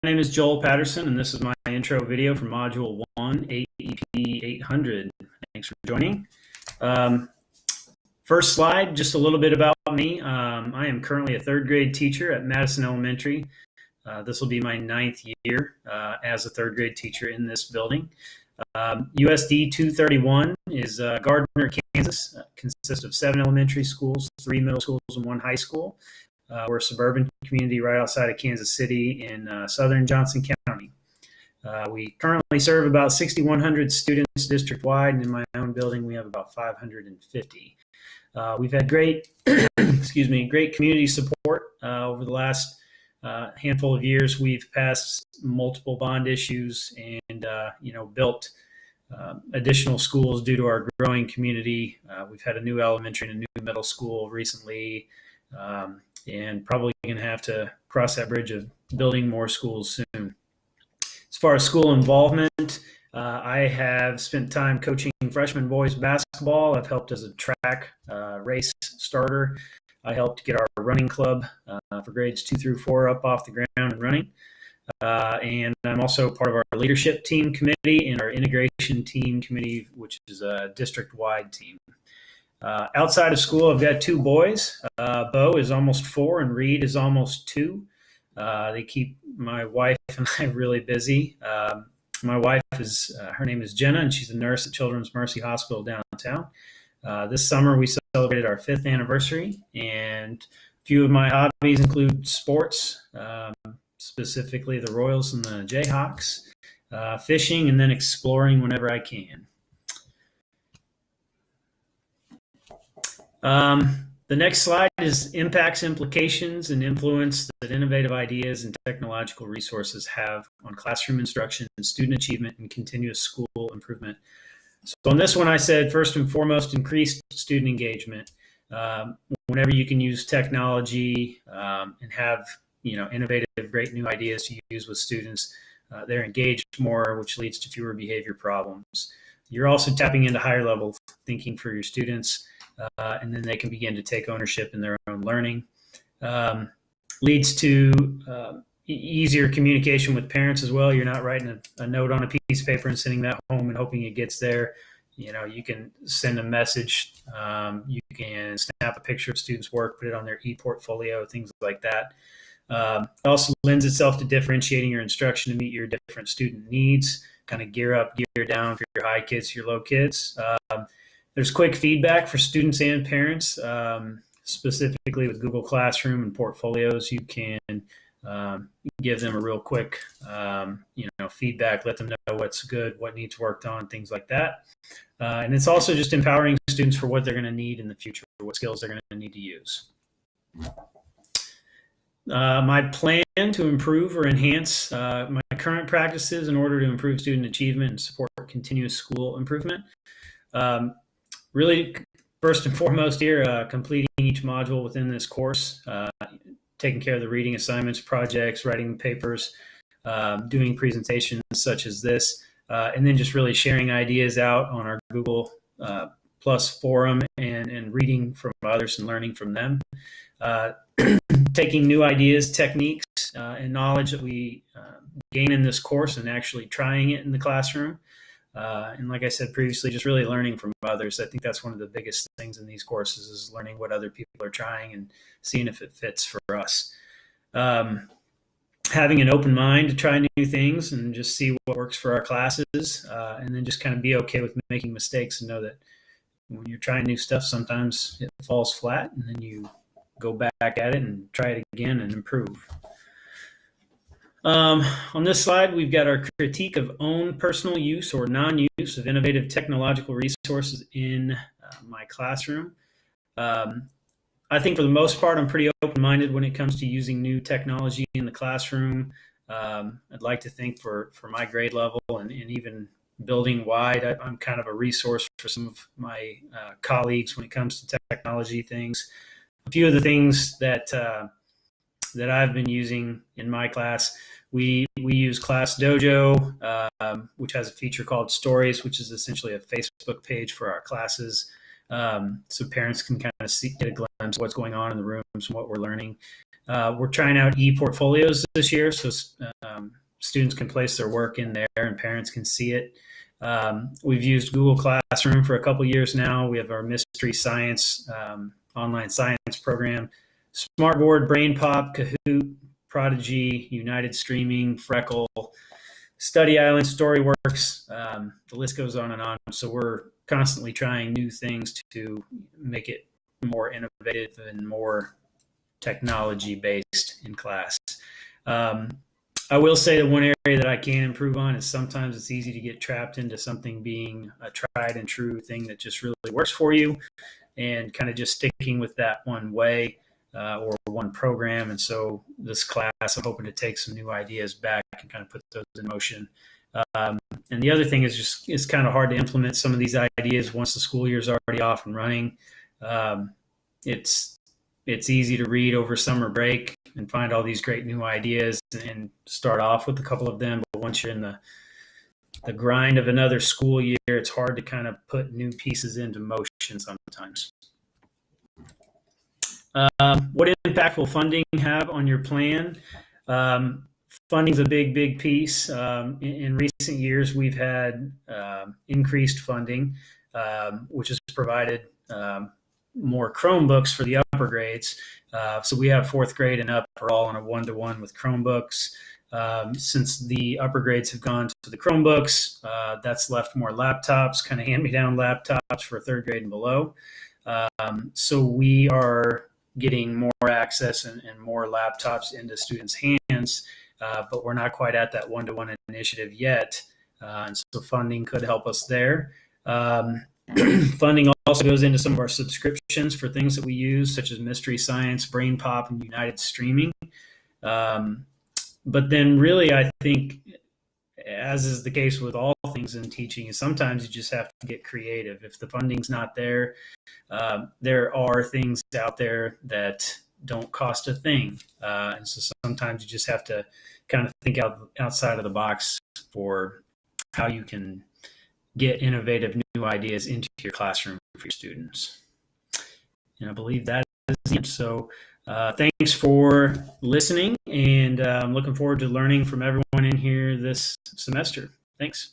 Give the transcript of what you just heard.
name is Joel Patterson, and this is my intro video for Module 1, AEP 800. Thanks for joining. First slide, just a little bit about me. I am currently a third grade teacher at Madison Elementary. This will be my 9th year as a third grade teacher in this building. USD 231 is Gardner, Kansas. Consists of 7 elementary schools, 3 middle schools, and 1 high school. We're a suburban community right outside of Kansas City in southern Johnson County. We currently serve about 6,100 students district-wide, and in my own building we have about 550. We've had great, great community support over the last handful of years. We've passed multiple bond issues and built additional schools due to our growing community. We've had a new elementary and a new middle school recently, and probably going to have to cross that bridge of building more schools soon. As far as school involvement, I have spent time coaching freshman boys basketball. I've helped as a track race starter. I helped get our running club for grades 2 through 4 up off the ground and running. And I'm also part of our leadership team committee and our integration team committee, which is a district-wide team. Outside of school, I've got 2 boys. Bo is almost 4 and Reed is almost 2. They keep my wife and I really busy. My wife her name is Jenna, and she's a nurse at Children's Mercy Hospital downtown. This summer we celebrated our 5th anniversary, and a few of my hobbies include sports, specifically the Royals and the Jayhawks, fishing, and then exploring whenever I can. The next slide is impacts, implications, and influence that innovative ideas and technological resources have on classroom instruction and student achievement and continuous school improvement. So on this one, I said, first and foremost, increased student engagement. Whenever you can use technology and have innovative, great new ideas to use with students, they're engaged more, which leads to fewer behavior problems. You're also tapping into higher level thinking for your students. And then they can begin to take ownership in their own learning. Leads to easier communication with parents as well. You're not writing a note on a piece of paper and sending that home and hoping it gets there. You can send a message. You can snap a picture of students' work, put it on their e-portfolio, things like that. It also lends itself to differentiating your instruction to meet your different student needs, kind of gear up, gear down for your high kids, your low kids. There's quick feedback for students and parents, specifically with Google Classroom and portfolios. You can give them a real quick, feedback, let them know what's good, what needs worked on, things like that. And it's also just empowering students for what they're going to need in the future, what skills they're going to need to use. My plan to improve or enhance my current practices in order to improve student achievement and support continuous school improvement. Really, first and foremost here, completing each module within this course, taking care of the reading assignments, projects, writing papers, doing presentations such as this, and then just really sharing ideas out on our Google Plus forum and reading from others and learning from them. Taking new ideas, techniques, and knowledge that we gain in this course and actually trying it in the classroom. And like I said previously, just really learning from others. I think that's one of the biggest things in these courses is learning what other people are trying and seeing if it fits for us. Having an open mind to try new things and just see what works for our classes, and then just kind of be okay with making mistakes and know that when you're trying new stuff, sometimes it falls flat and then you go back at it and try it again and improve. On this slide, we've got our critique of own personal use or non-use of innovative technological resources in my classroom. I think for the most part, I'm pretty open-minded when it comes to using new technology in the classroom. I'd like to think for my grade level and even building-wide, I'm kind of a resource for some of my colleagues when it comes to technology things. A few of the things that I've been using in my class, we use Class Dojo, which has a feature called Stories, which is essentially a Facebook page for our classes, so parents can kind of get a glimpse of what's going on in the rooms and what we're learning. We're trying out e-portfolios this year, so students can place their work in there and parents can see it. We've used Google Classroom for a couple years now. We have our Mystery Science online science program, Smartboard, BrainPop, Kahoot, Prodigy, United Streaming, Freckle, Study Island, Storyworks. The list goes on and on. So we're constantly trying new things to make it more innovative and more technology based in class. I will say that one area that I can improve on is sometimes it's easy to get trapped into something being a tried and true thing that just really works for you and kind of just sticking with that one way or one program. And so this class, I'm hoping to take some new ideas back and kind of put those in motion. And the other thing is just it's kind of hard to implement some of these ideas once the school year is already off and running. It's easy to read over summer break and find all these great new ideas and start off with a couple of them. But once you're in the grind of another school year, it's hard to kind of put new pieces into motion sometimes. What impact will funding have on your plan? Funding is a big piece. In recent years, we've had increased funding, which has provided more Chromebooks for the upper grades. So we have fourth grade and up are all on a one-to-one with Chromebooks. Since the upper grades have gone to the Chromebooks, that's left more laptops, kind of hand-me-down laptops for third grade and below. So we are getting more access and more laptops into students' hands, but we're not quite at that one-to-one initiative yet. And so funding could help us there. Funding also goes into some of our subscriptions for things that we use, such as Mystery Science, BrainPop, and United Streaming. But then really, I think, as is the case with all things in teaching, is sometimes you just have to get creative. If the funding's not there, there are things out there that don't cost a thing. And so sometimes you just have to kind of think outside of the box for how you can get innovative new ideas into your classroom for your students. And I believe that is it. So thanks for listening, and I'm looking forward to learning from everyone in here this semester. Thanks.